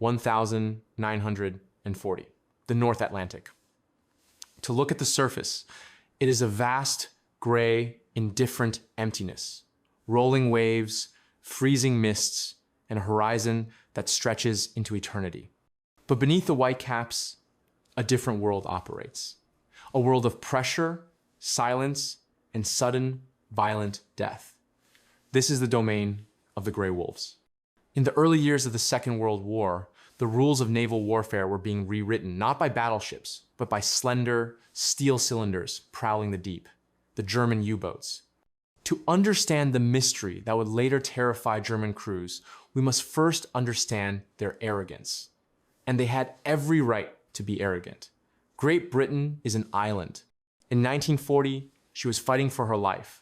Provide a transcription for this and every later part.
1,940, the North Atlantic. To look at the surface, it is a vast, gray, indifferent emptiness, rolling waves, freezing mists, and a horizon that stretches into eternity. But beneath the whitecaps, a different world operates. A world of pressure, silence, and sudden, violent death. This is the domain of the Grey Wolves. In the early years of the Second World War, the rules of naval warfare were being rewritten not by battleships, but by slender, steel cylinders prowling the deep, the German U-boats. To understand the mystery that would later terrify German crews, we must first understand their arrogance. And they had every right to be arrogant. Great Britain is an island. In 1940, she was fighting for her life,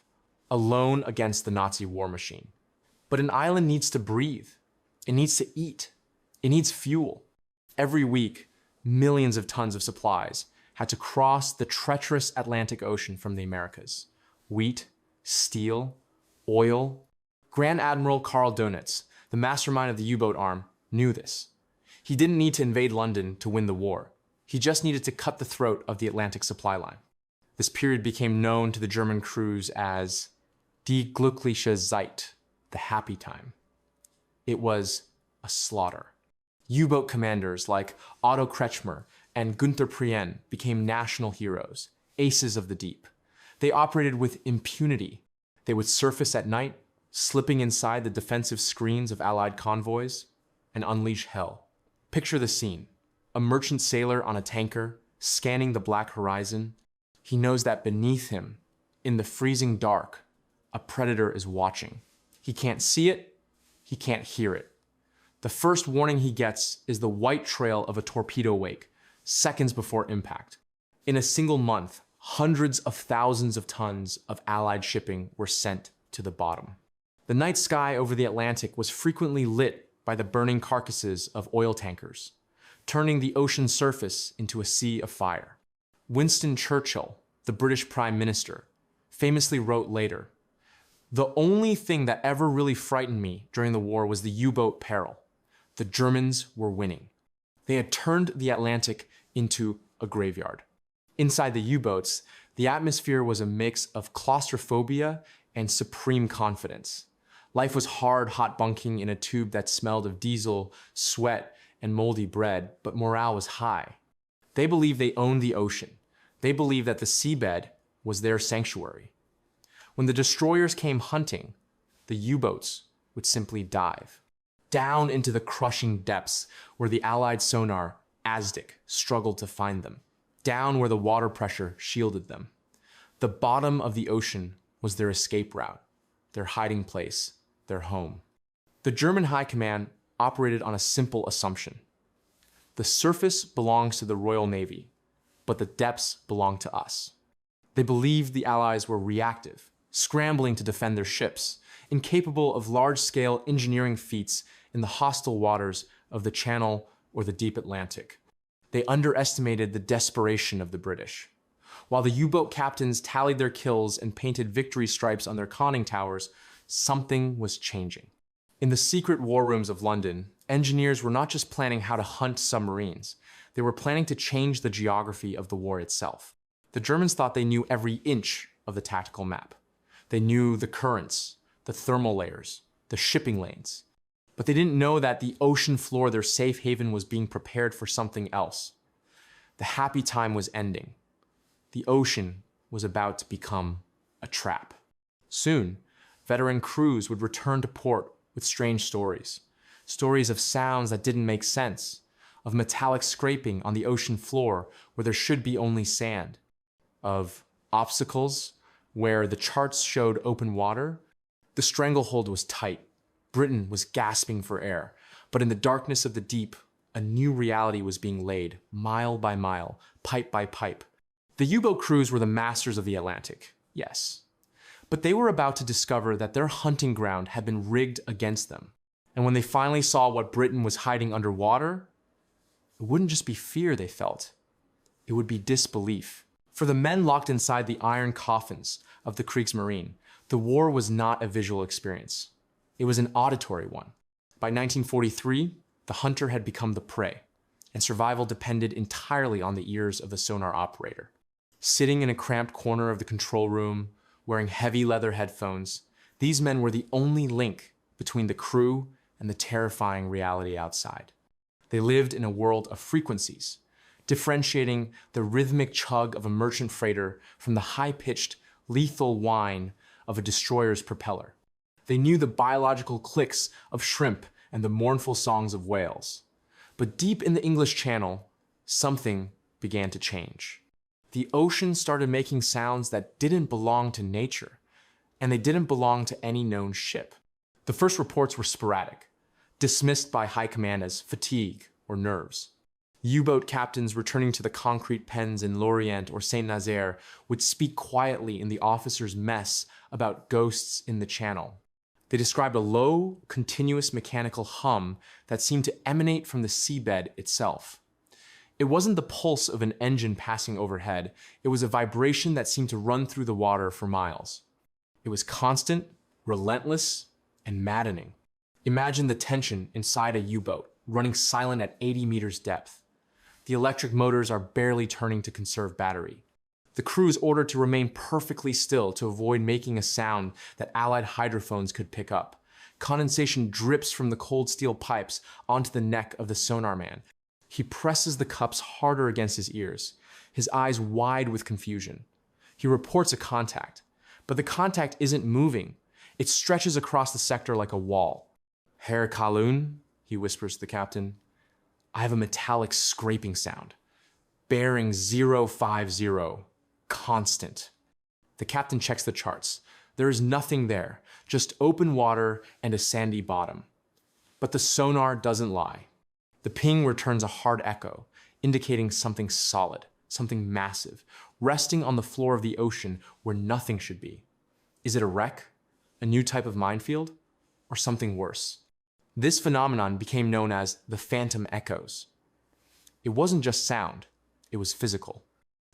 alone against the Nazi war machine. But an island needs to breathe. It needs to eat. It needs fuel. Every week, millions of tons of supplies had to cross the treacherous Atlantic Ocean from the Americas. Wheat, steel, oil. Grand Admiral Karl Dönitz, the mastermind of the U-boat arm, knew this. He didn't need to invade London to win the war. He just needed to cut the throat of the Atlantic supply line. This period became known to the German crews as Die glückliche Zeit, the happy time. It was a slaughter. U-boat commanders like Otto Kretschmer and Günther Prien became national heroes, aces of the deep. They operated with impunity. They would surface at night, slipping inside the defensive screens of Allied convoys, and unleash hell. Picture the scene. A merchant sailor on a tanker, scanning the black horizon. He knows that beneath him, in the freezing dark, a predator is watching. He can't see it, he can't hear it. The first warning he gets is the white trail of a torpedo wake, seconds before impact. In a single month, hundreds of thousands of tons of Allied shipping were sent to the bottom. The night sky over the Atlantic was frequently lit by the burning carcasses of oil tankers, turning the ocean surface into a sea of fire. Winston Churchill, the British Prime Minister, famously wrote later, "The only thing that ever really frightened me during the war was the U-boat peril. The Germans were winning. They had turned the Atlantic into a graveyard." Inside the U-boats, the atmosphere was a mix of claustrophobia and supreme confidence. Life was hard, hot bunking in a tube that smelled of diesel, sweat, and moldy bread, but morale was high. They believed they owned the ocean. They believed that the seabed was their sanctuary. When the destroyers came hunting, the U-boats would simply dive down into the crushing depths where the Allied sonar, ASDIC, struggled to find them, down where the water pressure shielded them. The bottom of the ocean was their escape route, their hiding place, their home. The German High Command operated on a simple assumption. The surface belongs to the Royal Navy, but the depths belong to us. They believed the Allies were reactive, scrambling to defend their ships, incapable of large-scale engineering feats in the hostile waters of the Channel or the deep Atlantic. They underestimated the desperation of the British. While the U-boat captains tallied their kills and painted victory stripes on their conning towers, something was changing. In the secret war rooms of London, engineers were not just planning how to hunt submarines. They were planning to change the geography of the war itself. The Germans thought they knew every inch of the tactical map. They knew the currents, the thermal layers, the shipping lanes. But they didn't know that the ocean floor, their safe haven, was being prepared for something else. The happy time was ending. The ocean was about to become a trap. Soon, veteran crews would return to port with strange stories. Stories of sounds that didn't make sense, of metallic scraping on the ocean floor where there should be only sand, of obstacles where the charts showed open water. The stranglehold was tight. Britain was gasping for air, but in the darkness of the deep, a new reality was being laid, mile by mile, pipe by pipe. The U-boat crews were the masters of the Atlantic, yes. But they were about to discover that their hunting ground had been rigged against them. And when they finally saw what Britain was hiding underwater, it wouldn't just be fear they felt. It would be disbelief. For the men locked inside the iron coffins of the Kriegsmarine, the war was not a visual experience. It was an auditory one. By 1943, The hunter had become the prey, and survival depended entirely on the ears of the sonar operator. Sitting in a cramped corner of the control room, wearing heavy leather headphones, these men were the only link between the crew and the terrifying reality outside. They lived in a world of frequencies, differentiating the rhythmic chug of a merchant freighter from the high-pitched, lethal whine of a destroyer's propeller. They knew the biological clicks of shrimp and the mournful songs of whales. But deep in the English Channel, something began to change. The ocean started making sounds that didn't belong to nature, and they didn't belong to any known ship. The first reports were sporadic, dismissed by high command as fatigue or nerves. U-boat captains returning to the concrete pens in Lorient or Saint-Nazaire would speak quietly in the officers' mess about ghosts in the channel. They described a low, continuous mechanical hum that seemed to emanate from the seabed itself. It wasn't the pulse of an engine passing overhead, it was a vibration that seemed to run through the water for miles. It was constant, relentless, and maddening. Imagine the tension inside a U-boat, running silent at 80 meters depth. The electric motors are barely turning to conserve battery. The crew is ordered to remain perfectly still to avoid making a sound that Allied hydrophones could pick up. Condensation drips from the cold steel pipes onto the neck of the sonar man. He presses the cups harder against his ears, his eyes wide with confusion. He reports a contact, but the contact isn't moving. It stretches across the sector like a wall. "Herr Kalun," he whispers to the captain, "I have a metallic scraping sound. Bearing 050, constant." The captain checks the charts. There is nothing there, just open water and a sandy bottom. But the sonar doesn't lie. The ping returns a hard echo, indicating something solid, something massive, resting on the floor of the ocean where nothing should be. Is it a wreck? A new type of minefield? Or something worse? This phenomenon became known as the phantom echoes. It wasn't just sound, it was physical.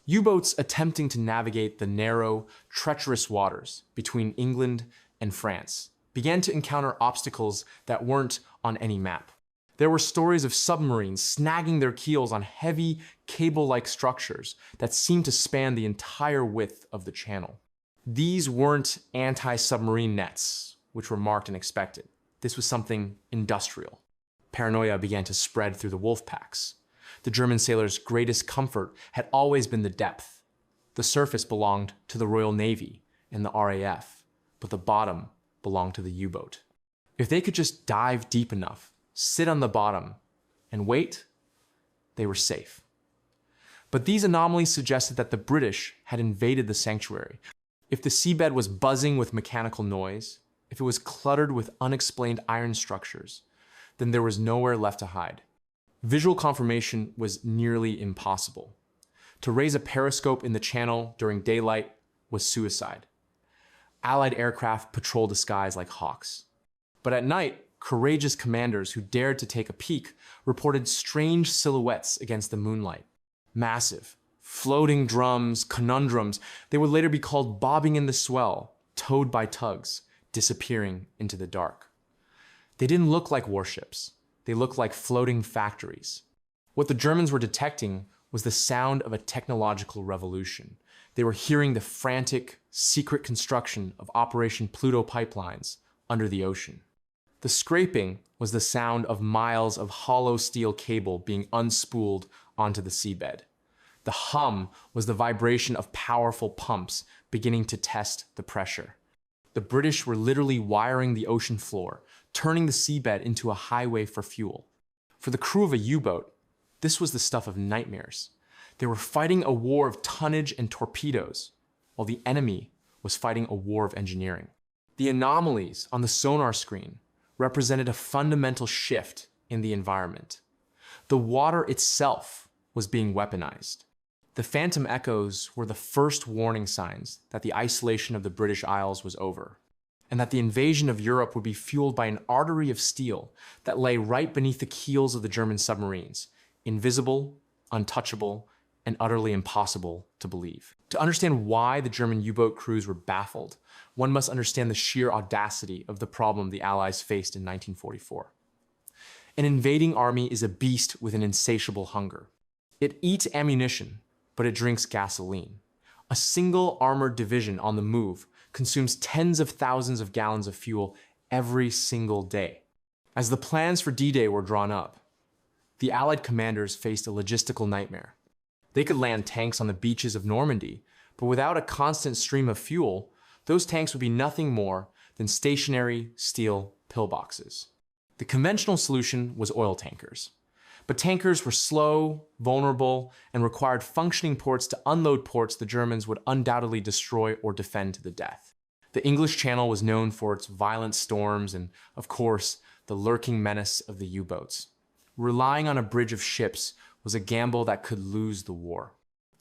U-boats attempting to navigate the narrow, treacherous waters between England and France began to encounter obstacles that weren't on any map. There were stories of submarines snagging their keels on heavy, cable-like structures that seemed to span the entire width of the channel. These weren't anti-submarine nets, which were marked and expected. This was something industrial. Paranoia began to spread through the wolf packs. The German sailors' greatest comfort had always been the depth. The surface belonged to the Royal Navy and the RAF, but the bottom belonged to the U-boat. If they could just dive deep enough, sit on the bottom, and wait, they were safe. But these anomalies suggested that the British had invaded the sanctuary. If the seabed was buzzing with mechanical noise, if it was cluttered with unexplained iron structures, then there was nowhere left to hide. Visual confirmation was nearly impossible. To raise a periscope in the channel during daylight was suicide. Allied aircraft patrolled the skies like hawks. But at night, courageous commanders who dared to take a peek reported strange silhouettes against the moonlight. Massive, floating drums, conundrums, they would later be called bobbing in the swell, towed by tugs, disappearing into the dark. They didn't look like warships. They looked like floating factories. What the Germans were detecting was the sound of a technological revolution. They were hearing the frantic, secret construction of Operation PLUTO pipelines under the ocean. The scraping was the sound of miles of hollow steel cable being unspooled onto the seabed. The hum was the vibration of powerful pumps beginning to test the pressure. The British were literally wiring the ocean floor, turning the seabed into a highway for fuel. For the crew of a U-boat, this was the stuff of nightmares. They were fighting a war of tonnage and torpedoes, while the enemy was fighting a war of engineering. The anomalies on the sonar screen represented a fundamental shift in the environment. The water itself was being weaponized. The phantom echoes were the first warning signs that the isolation of the British Isles was over, and that the invasion of Europe would be fueled by an artery of steel that lay right beneath the keels of the German submarines, invisible, untouchable, and utterly impossible to believe. To understand why the German U-boat crews were baffled, one must understand the sheer audacity of the problem the Allies faced in 1944. An invading army is a beast with an insatiable hunger. It eats ammunition, but it drinks gasoline. A single armored division on the move consumes tens of thousands of gallons of fuel every single day. As the plans for D-Day were drawn up, the Allied commanders faced a logistical nightmare. They could land tanks on the beaches of Normandy, but without a constant stream of fuel, those tanks would be nothing more than stationary steel pillboxes. The conventional solution was oil tankers. But tankers were slow, vulnerable, and required functioning ports to unload ports the Germans would undoubtedly destroy or defend to the death. The English Channel was known for its violent storms and, of course, the lurking menace of the U-boats. Relying on a bridge of ships was a gamble that could lose the war.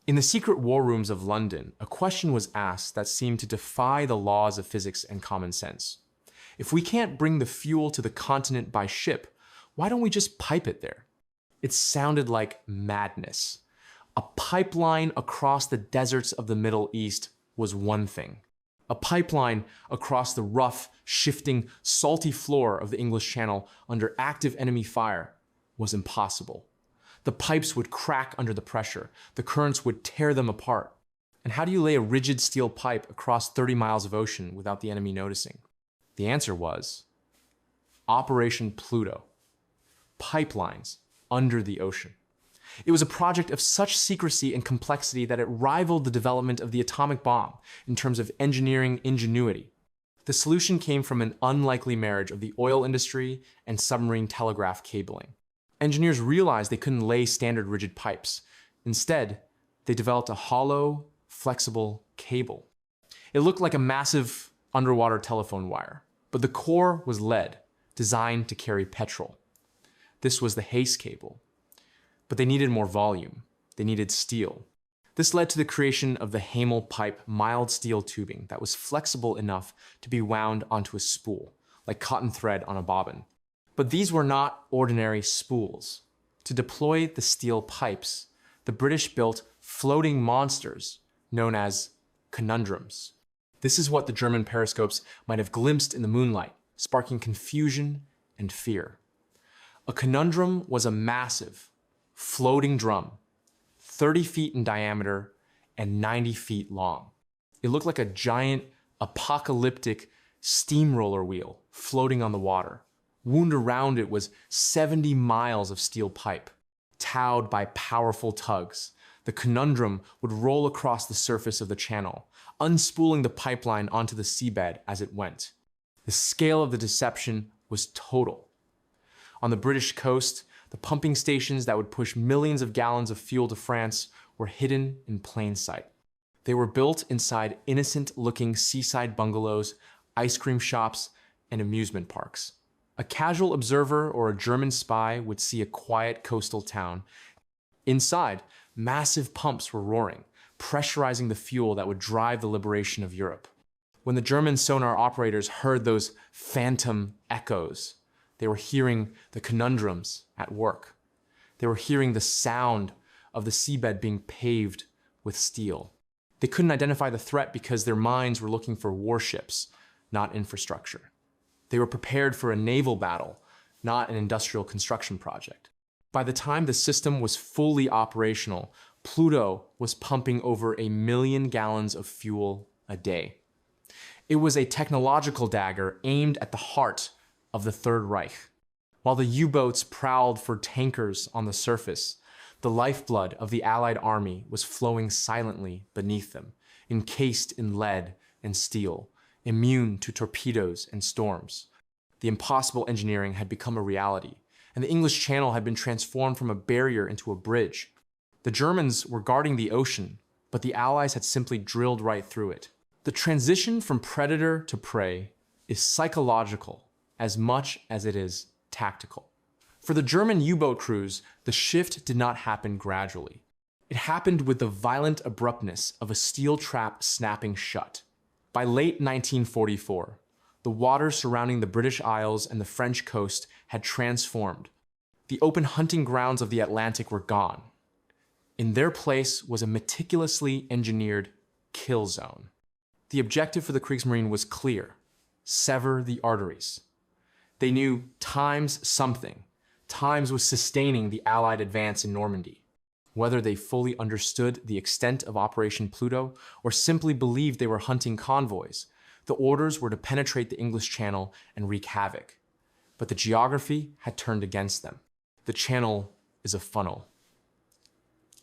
In the secret war rooms of London, a question was asked that seemed to defy the laws of physics and common sense. If we can't bring the fuel to the continent by ship, why don't we just pipe it there? It sounded like madness. A pipeline across the deserts of the Middle East was one thing. A pipeline across the rough, shifting, salty floor of the English Channel under active enemy fire was impossible. The pipes would crack under the pressure. The currents would tear them apart. And how do you lay a rigid steel pipe across 30 miles of ocean without the enemy noticing? The answer was Operation PLUTO. Pipelines under the ocean. It was a project of such secrecy and complexity that it rivaled the development of the atomic bomb in terms of engineering ingenuity. The solution came from an unlikely marriage of the oil industry and submarine telegraph cabling. Engineers realized they couldn't lay standard rigid pipes. Instead, they developed a hollow, flexible cable. It looked like a massive underwater telephone wire, but the core was lead, designed to carry petrol. This was the Hayes cable. But they needed more volume. They needed steel. This led to the creation of the Hamel pipe mild steel tubing that was flexible enough to be wound onto a spool, like cotton thread on a bobbin. But these were not ordinary spools. To deploy the steel pipes, the British built floating monsters known as conundrums. This is what the German periscopes might have glimpsed in the moonlight, sparking confusion and fear. A conundrum was a massive, floating drum, 30 feet in diameter and 90 feet long. It looked like a giant, apocalyptic steamroller wheel floating on the water. Wound around it was 70 miles of steel pipe. Towed by powerful tugs, the conundrum would roll across the surface of the channel, unspooling the pipeline onto the seabed as it went. The scale of the deception was total. On the British coast, the pumping stations that would push millions of gallons of fuel to France were hidden in plain sight. They were built inside innocent-looking seaside bungalows, ice cream shops, and amusement parks. A casual observer or a German spy would see a quiet coastal town. Inside, massive pumps were roaring, pressurizing the fuel that would drive the liberation of Europe. When the German sonar operators heard those phantom echoes, they were hearing the conundrums at work. They were hearing the sound of the seabed being paved with steel. They couldn't identify the threat because their minds were looking for warships, not infrastructure. They were prepared for a naval battle, not an industrial construction project. By the time the system was fully operational, Pluto was pumping over 1 million gallons of fuel a day. It was a technological dagger aimed at the heart of the Third Reich. While the U-boats prowled for tankers on the surface, the lifeblood of the Allied army was flowing silently beneath them, encased in lead and steel, immune to torpedoes and storms. The impossible engineering had become a reality, and the English Channel had been transformed from a barrier into a bridge. The Germans were guarding the ocean, but the Allies had simply drilled right through it. The transition from predator to prey is psychological as much as it is tactical. For the German U-boat crews, the shift did not happen gradually. It happened with the violent abruptness of a steel trap snapping shut. By late 1944, the waters surrounding the British Isles and the French coast had transformed. The open hunting grounds of the Atlantic were gone. In their place was a meticulously engineered kill zone. The objective for the Kriegsmarine was clear: sever the arteries. They knew times something, Times was sustaining the Allied advance in Normandy. Whether they fully understood the extent of Operation Pluto or simply believed they were hunting convoys, the orders were to penetrate the English Channel and wreak havoc. But the geography had turned against them. The Channel is a funnel,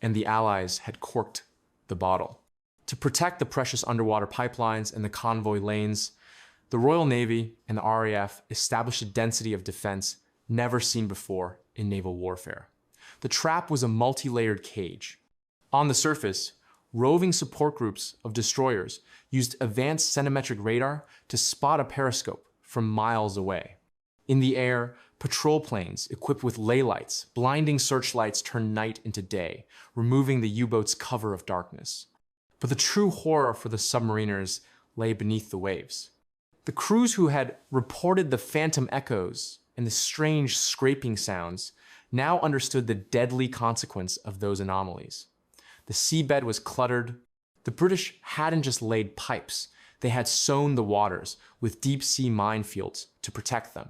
and the Allies had corked the bottle. To protect the precious underwater pipelines and the convoy lanes, the Royal Navy and the RAF established a density of defense never seen before in naval warfare. The trap was a multi-layered cage. On the surface, roving support groups of destroyers used advanced centimetric radar to spot a periscope from miles away. In the air, patrol planes equipped with ley lights, blinding searchlights turned night into day, removing the U-boat's cover of darkness. But the true horror for the submariners lay beneath the waves. The crews who had reported the phantom echoes and the strange scraping sounds now understood the deadly consequence of those anomalies. The seabed was cluttered. The British hadn't just laid pipes, they had sown the waters with deep-sea minefields to protect them.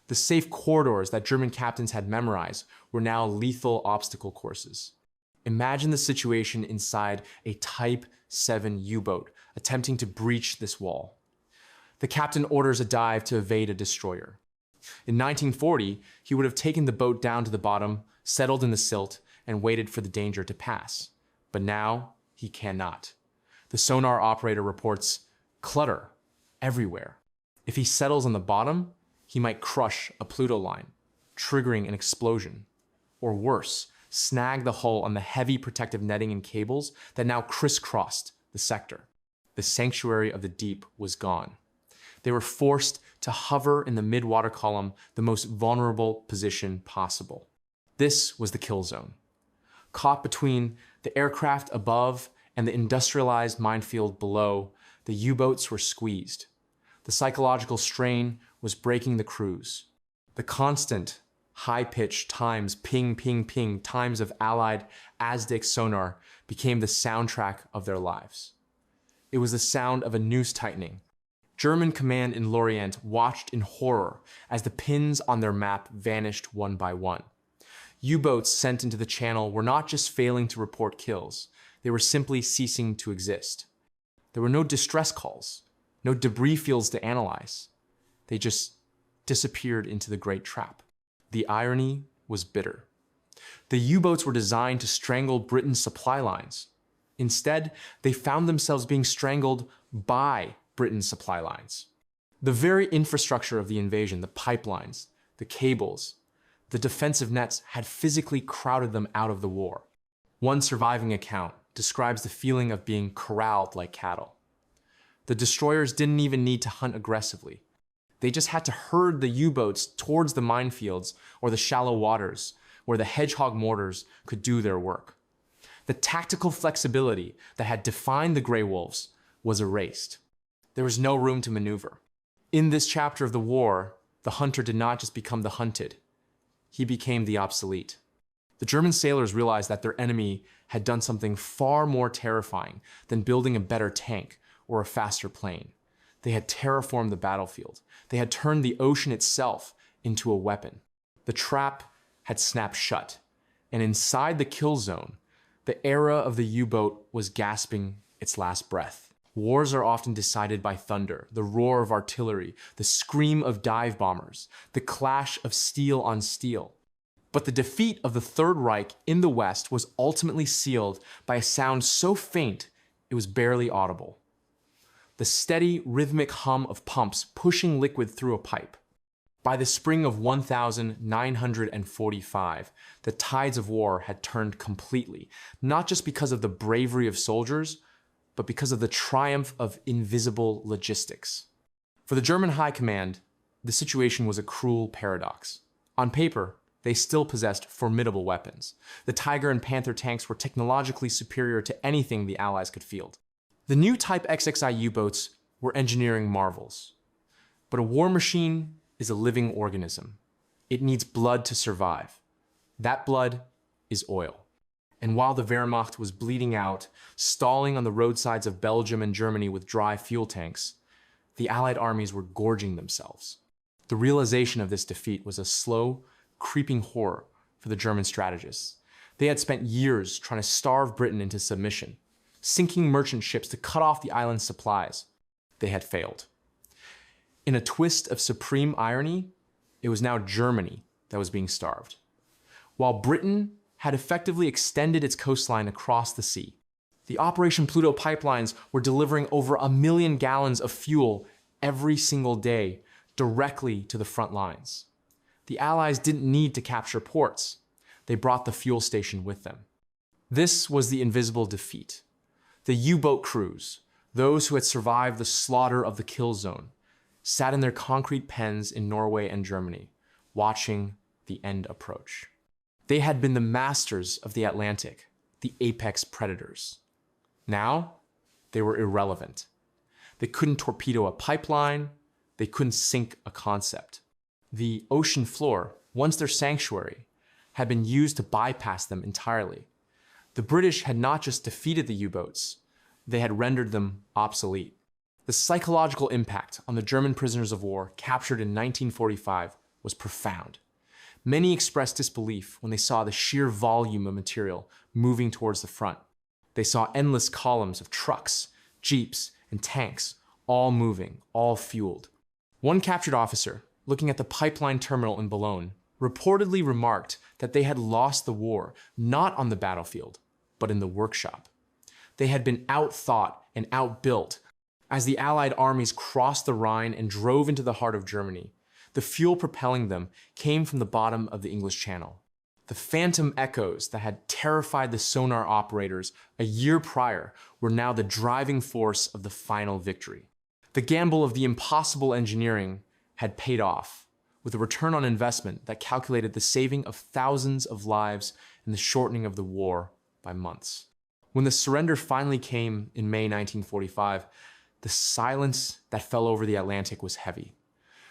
The safe corridors that German captains had memorized were now lethal obstacle courses. Imagine the situation inside a Type 7 U-boat attempting to breach this wall. The captain orders a dive to evade a destroyer. In 1940, he would have taken the boat down to the bottom, settled in the silt, and waited for the danger to pass. But now, he cannot. The sonar operator reports clutter everywhere. If he settles on the bottom, he might crush a Pluto line, triggering an explosion. Or worse, snag the hull on the heavy protective netting and cables that now crisscrossed the sector. The sanctuary of the deep was gone. They were forced to hover in the mid-water column, the most vulnerable position possible. This was the kill zone. Caught between the aircraft above and the industrialized minefield below, the U-boats were squeezed. The psychological strain was breaking the crews. The constant, high-pitched times, ping, ping, ping, times of Allied ASDIC sonar became the soundtrack of their lives. It was the sound of a noose tightening. German command in Lorient watched in horror as the pins on their map vanished one by one. U-boats sent into the channel were not just failing to report kills, they were simply ceasing to exist. There were no distress calls, no debris fields to analyze. They just disappeared into the great trap. The irony was bitter. The U-boats were designed to strangle Britain's supply lines. Instead, they found themselves being strangled by Britain's supply lines. The very infrastructure of the invasion, the pipelines, the cables, the defensive nets had physically crowded them out of the war. One surviving account describes the feeling of being corralled like cattle. The destroyers didn't even need to hunt aggressively. They just had to herd the U-boats towards the minefields or the shallow waters where the Hedgehog mortars could do their work. The tactical flexibility that had defined the Grey Wolves was erased. There was no room to maneuver. In this chapter of the war, the hunter did not just become the hunted. He became the obsolete. The German sailors realized that their enemy had done something far more terrifying than building a better tank or a faster plane. They had terraformed the battlefield. They had turned the ocean itself into a weapon. The trap had snapped shut, and inside the kill zone, the era of the U-boat was gasping its last breath. Wars are often decided by thunder, the roar of artillery, the scream of dive bombers, the clash of steel on steel. But the defeat of the Third Reich in the West was ultimately sealed by a sound so faint it was barely audible. The steady, rhythmic hum of pumps pushing liquid through a pipe. By the spring of 1945, the tides of war had turned completely, not just because of the bravery of soldiers, but because of the triumph of invisible logistics. For the German High Command, the situation was a cruel paradox. On paper, they still possessed formidable weapons. The Tiger and Panther tanks were technologically superior to anything the Allies could field. The new Type XXI U-boats were engineering marvels. But a war machine is a living organism. It needs blood to survive. That blood is oil. And while the Wehrmacht was bleeding out, stalling on the roadsides of Belgium and Germany with dry fuel tanks, the Allied armies were gorging themselves. The realization of this defeat was a slow, creeping horror for the German strategists. They had spent years trying to starve Britain into submission, sinking merchant ships to cut off the island's supplies. They had failed. In a twist of supreme irony, it was now Germany that was being starved. While Britain had effectively extended its coastline across the sea, the Operation PLUTO pipelines were delivering over 1 million gallons of fuel every single day directly to the front lines. The Allies didn't need to capture ports. They brought the fuel station with them. This was the invisible defeat. The U-boat crews, those who had survived the slaughter of the kill zone, sat in their concrete pens in Norway and Germany, watching the end approach. They had been the masters of the Atlantic, the apex predators. Now, they were irrelevant. They couldn't torpedo a pipeline. They couldn't sink a concept. The ocean floor, once their sanctuary, had been used to bypass them entirely. The British had not just defeated the U-boats, they had rendered them obsolete. The psychological impact on the German prisoners of war captured in 1945 was profound. Many expressed disbelief when they saw the sheer volume of material moving towards the front. They saw endless columns of trucks, jeeps, and tanks, all moving, all fueled. One captured officer, looking at the pipeline terminal in Boulogne, reportedly remarked that they had lost the war not on the battlefield, but in the workshop. They had been outthought and outbuilt. As the Allied armies crossed the Rhine and drove into the heart of Germany, the fuel propelling them came from the bottom of the English Channel. The phantom echoes that had terrified the sonar operators a year prior were now the driving force of the final victory. The gamble of the impossible engineering had paid off, with a return on investment that calculated the saving of thousands of lives and the shortening of the war by months. When the surrender finally came in May 1945, the silence that fell over the Atlantic was heavy.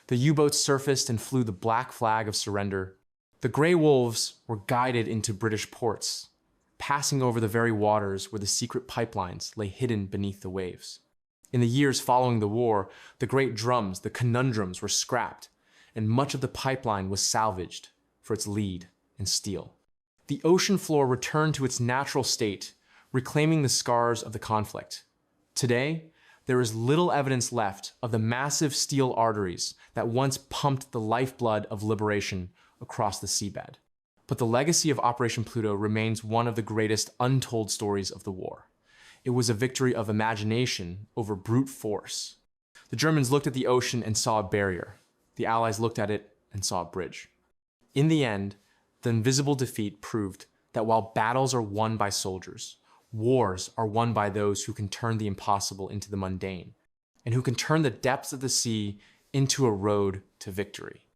The U-boats surfaced and flew the black flag of surrender. The Grey Wolves were guided into British ports, passing over the very waters where the secret pipelines lay hidden beneath the waves. In the years following the war, the great drums, the conundrums, were scrapped, and much of the pipeline was salvaged for its lead and steel. The ocean floor returned to its natural state, reclaiming the scars of the conflict. Today, there is little evidence left of the massive steel arteries that once pumped the lifeblood of liberation across the seabed. But the legacy of Operation PLUTO remains one of the greatest untold stories of the war. It was a victory of imagination over brute force. The Germans looked at the ocean and saw a barrier. The Allies looked at it and saw a bridge. In the end, the invisible defeat proved that while battles are won by soldiers, wars are won by those who can turn the impossible into the mundane, and who can turn the depths of the sea into a road to victory.